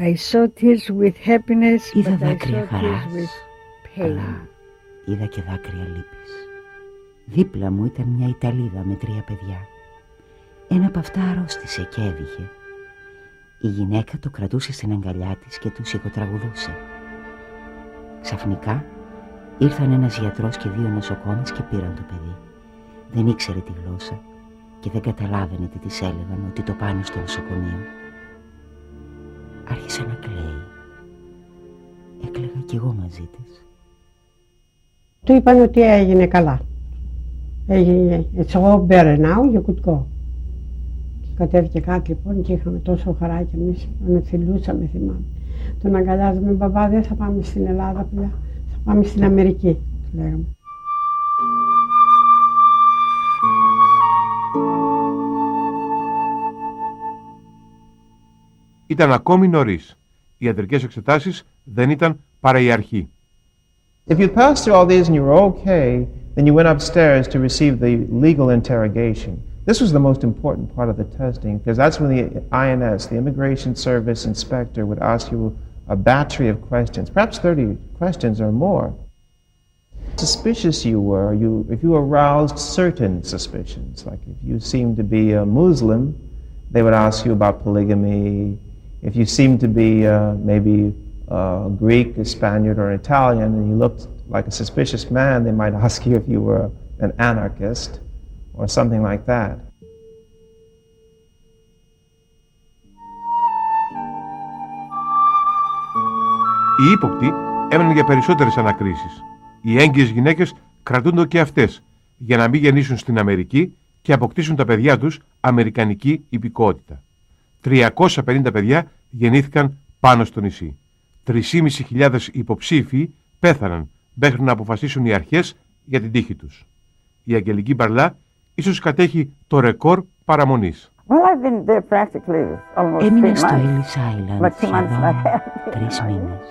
I saw tears with happiness, είδα but I δάκρυα saw χαράς, tears with pain. αλλά είδα και δάκρυα λύπης. Δίπλα μου ήταν μια Ιταλίδα με 3 παιδιά. Ένα από αυτά αρρώστησε και έβηχε. Η γυναίκα το κρατούσε στην αγκαλιά της και του σιγοτραγουδούσε. Ξαφνικά ήρθαν ένας γιατρός και 2 νοσοκόμες και πήραν το παιδί. Δεν ήξερε τη γλώσσα και δεν καταλάβαινε τι της έλεγαν, ότι το πάνε στο νοσοκομείο. Άρχισε να κλαίει. Έκλαιγα κι εγώ μαζί της. Του είπαν ότι έγινε καλά. Έγινε, it's all better now, you could go. Και κατέβηκε κάτι λοιπόν και είχαμε τόσο χαρά κι εμείς, ανεφιλούσαμε, θυμάμαι. Τον αγκαλιάζαμε, μπαμπά, δεν θα πάμε στην Ελλάδα πια, θα πάμε στην Αμερική, του λέγαμε. Ήταν ακόμη νωρίς. Οι ιατρικές εξετάσεις δεν ήταν παρά η αρχή. If you passed through all these and you were okay, then you went upstairs to receive the legal interrogation. This was the most important part of the testing, because that's when the INS, the Immigration Service Inspector, would ask you a battery of questions, perhaps 30 questions or more. Suspicious you were, if you aroused certain suspicions, like if you seemed to be a Muslim, they would ask you about polygamy. If you seemed to be maybe Greek, a Spaniard, or Italian, and you looked like a suspicious man, they might ask you if you were an anarchist or something like that. Οι ύποπτοι έμεναν για περισσότερες ανακρίσεις. Οι έγκυες γυναίκες κρατούνται και αυτές για να μην γεννήσουν στην Αμερική και αποκτήσουν τα παιδιά τους αμερικανική υπηκότητα. 350 παιδιά γεννήθηκαν πάνω στο νησί. 3.500 υποψήφοι πέθαναν μέχρι να αποφασίσουν οι αρχές για την τύχη τους. Η Αγγελική Μπαρλά ίσως κατέχει το ρεκόρ παραμονής. Έμεινα στο Ellis Island σχεδόν 3 μήνες.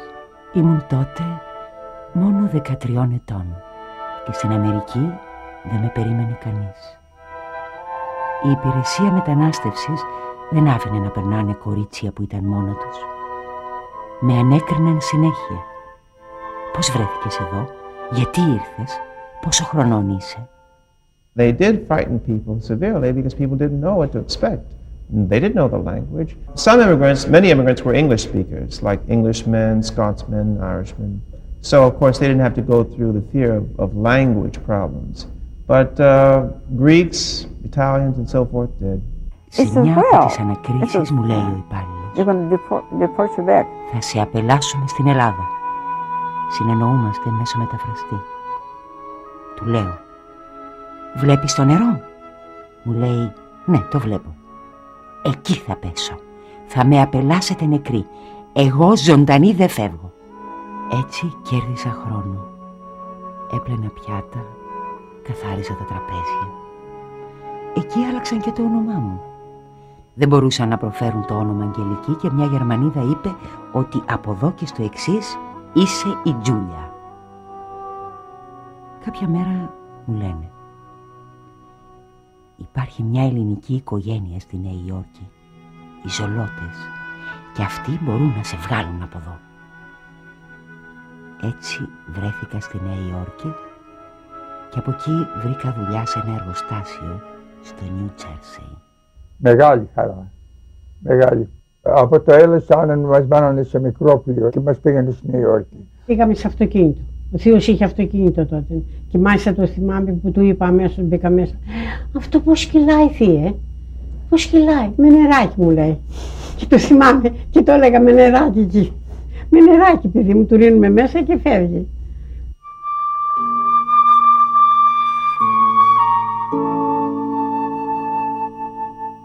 Ήμουν τότε μόνο 13 ετών και στην Αμερική δεν με περίμενε κανείς. Η υπηρεσία μετανάστευσης δεν άφηνε να περνάνε κορίτσια που ήταν μόνα τους. Με ανέκριναν συνέχεια. Πώς βρέθηκες εδώ, γιατί ήρθες, πόσο χρονών είσαι? They did frighten people severely because people didn't know what to expect. They didn't know the language. Some immigrants, many immigrants were English speakers, like Englishmen, Scotsmen, Irishmen. So, of course, they didn't have to go through the fear of language problems. But Greeks, Italians, and so forth did. Σε μια από τις ανακρίσεις μου λέει ο υπάλληλος, θα σε απελάσουμε στην Ελλάδα. Συνεννοούμαστε μέσω μεταφραστή. Του λέω, βλέπεις το νερό? Μου λέει, ναι, το βλέπω. Εκεί θα πέσω. Θα με απελάσετε νεκρή. Εγώ ζωντανή δεν φεύγω. Έτσι κέρδισα χρόνο. Έπλαινα πιάτα, καθάριζα τα τραπέζια. Εκεί άλλαξαν και το όνομά μου. Δεν μπορούσαν να προφέρουν το όνομα Αγγελική και μια Γερμανίδα είπε ότι από εδώ και στο εξής είσαι η Τζούλια. Κάποια μέρα μου λένε, υπάρχει μια ελληνική οικογένεια στη Νέα Υόρκη, οι Ζολότες, και αυτοί μπορούν να σε βγάλουν από εδώ. Έτσι βρέθηκα στη Νέα Υόρκη και από εκεί βρήκα δουλειά σε ένα εργοστάσιο στο Νιου Τζέρσεϊ. Μεγάλη χαρά, μεγάλη. Από το Ellis Island μας μπάνανε σε μικρό πλοίο και μας πήγανε στη Νέα Υόρκη. Πήγαμε σε αυτοκίνητο. Ο θείος είχε αυτοκίνητο τότε. Και μάλιστα το θυμάμαι που του είπα αμέσως, μπήκα μέσα. Αυτό πώς κυλάει, θύε? Πώς κυλάει? Με νεράκι, μου λέει. Και το θυμάμαι και το έλεγα με νεράκι εκεί. Με νεράκι, παιδί μου, του ρίχνουμε μέσα και φεύγει.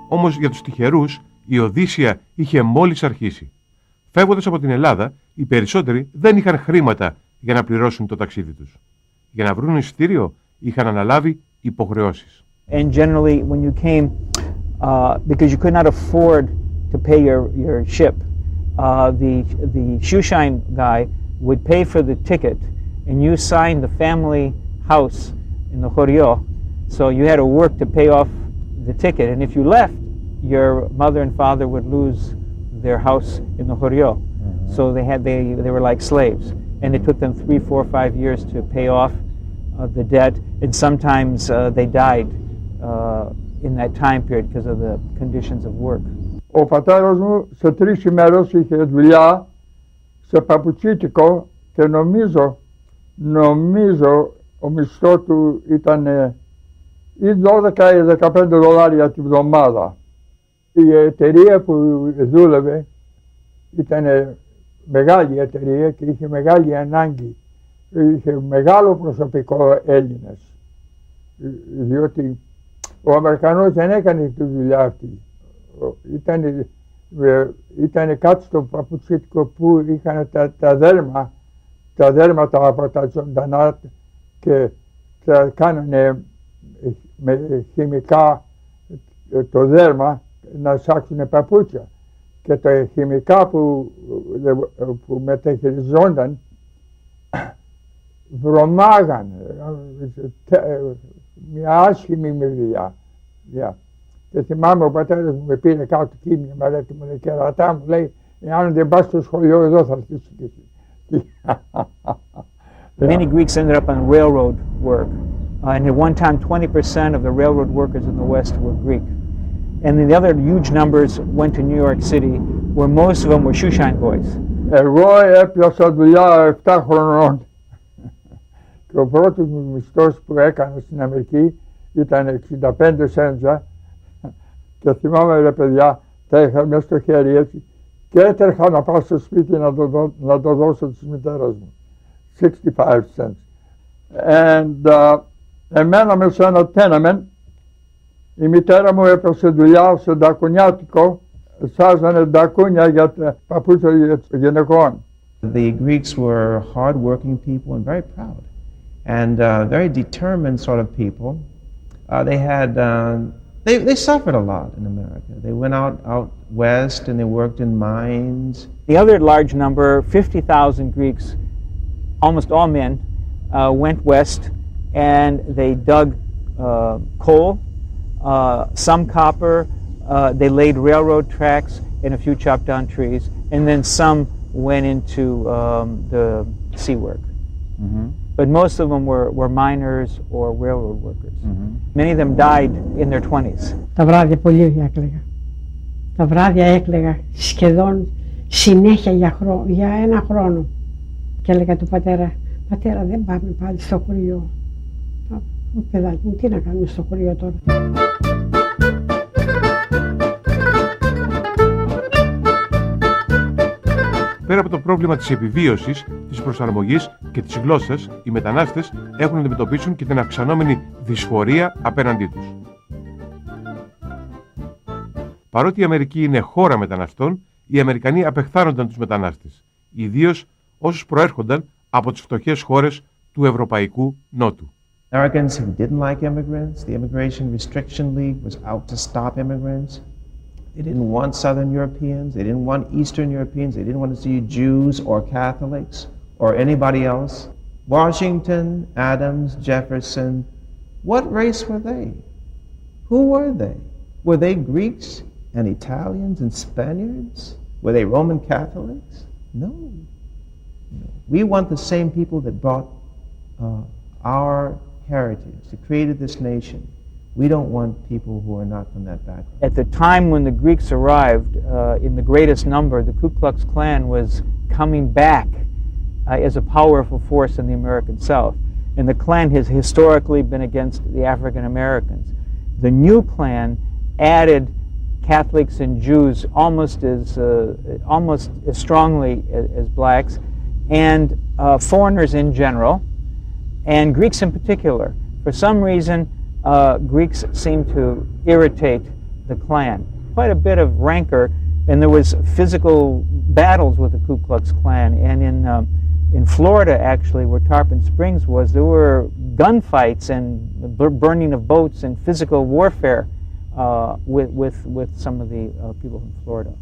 Όμως για τους τυχερούς η Οδύσσεια είχε μόλις αρχίσει. Φεύγοντας από την Ελλάδα, οι περισσότεροι δεν είχαν χρήματα για να πληρώσουν το ταξίδι τους. Για να βρουν εισιτήριο είχαν αναλάβει υποχρεώσεις. And generally when you came, because you could not afford to pay your ship, the shoeshine guy would pay for the ticket and you signed the family house in the χωριού. So you had to work to pay off the ticket, and if you left, your mother and father would lose their house in the hωριού. So they were like slaves, and it took them 3, 4, 5 years to pay off the debt, and sometimes they died in that time period because of the conditions of work. Ο πατέρας μου σε 3 ημέρες είχε δουλειά σε παπουτσίτικο και νομίζω ο μισθό του ήταν ή 12 ή 15 δολάρια τη βδομάδα. Η εταιρεία που δούλευε ήταν μεγάλη εταιρεία και είχε μεγάλη ανάγκη. Είχε μεγάλο προσωπικό Έλληνες, διότι ο Αμερικανός δεν έκανε τη δουλειά αυτή. Ήταν κάτι στο παπουτσίτικο που είχαν τα δέρματα από τα ζωντανά και τα κάνανε με χημικά το δέρμα να σάξουν παπούτσια. Και τα χημικά που μεταχειριζόνταν βρωμάγαν, μια άσχημη μυρδιά. Και θυμάμαι ο πατέρας μου με πήρε κάτω εκεί μια μελέτη μου, κερατά μου λέει, εάν δεν πας στο σχολείο εδώ θα έρθεις και εσύ. Many Greeks ended up on railroad work, and at one time 20% of the railroad workers in the West were Greek. And then the other huge numbers went to New York City, where most of them were shoeshine boys. Εγώ έπιασα δουλειά 7 χρονών και ο πρώτος μου μισθός που έκανα στην Αμερική ήταν 65 σέντζα και θυμάμαι ρε παιδιά, τα είχα μέσα στο χέρι έτσι και έτρεχα να πάω στο σπίτι να το δώσω της μητέρας μου. 65 cents. And εμέναμε σε ένα tenement. Η μητέρα μου έπρεπε δουλειά σε ντακουνιάτικο, σάζανε ντακούνια για τα παπούτσια γυναικών. The Greeks were hard-working people and very proud, and very determined sort of people. They suffered a lot in America. They went out west and they worked in mines. The other large number, 50,000 Greeks, almost all men, went west and they dug coal, some copper, they laid railroad tracks and a few chopped down trees, and then some went into the sea work. Mm-hmm. But most of them were miners or railroad workers. Mm-hmm. Many of them died in their 20s. Τα βράδια πολύ έκλαιγα. Τα βράδια έκλαιγα σχεδόν συνέχεια για 1 χρόνο. Και έλεγα του πατέρα, πατέρα δεν πάμε πάλι στο χωριό. Παιδάκι μου, τι να κάνουμε στο χωριό τώρα. Πέρα από το πρόβλημα της επιβίωσης, της προσαρμογής και της γλώσσας, οι μετανάστες έχουν να αντιμετωπίσουν και την αυξανόμενη δυσφορία απέναντί τους. Παρότι η Αμερική είναι χώρα μεταναστών, οι Αμερικανοί απεχθάνονταν τους μετανάστες, ιδίως όσους προέρχονταν από τις φτωχές χώρες του Ευρωπαϊκού Νότου. Americans who didn't like immigrants, the Immigration Restriction League was out to stop immigrants. They didn't want Southern Europeans, they didn't want Eastern Europeans, they didn't want to see Jews or Catholics or anybody else. Washington, Adams, Jefferson, what race were they? Who were they? Were they Greeks and Italians and Spaniards? Were they Roman Catholics? No. We want the same people that brought our heritage, that created this nation. We don't want people who are not from that background. At the time when the Greeks arrived in the greatest number, the Ku Klux Klan was coming back as a powerful force in the American South. And the Klan has historically been against the African Americans. The new Klan added Catholics and Jews almost as strongly as blacks, and foreigners in general, and Greeks in particular. For some reason, Greeks seemed to irritate the Klan. Quite a bit of rancor, and there was physical battles with the Ku Klux Klan. And in Florida, actually, where Tarpon Springs was, there were gunfights and burning of boats and physical warfare with some of the people from Florida.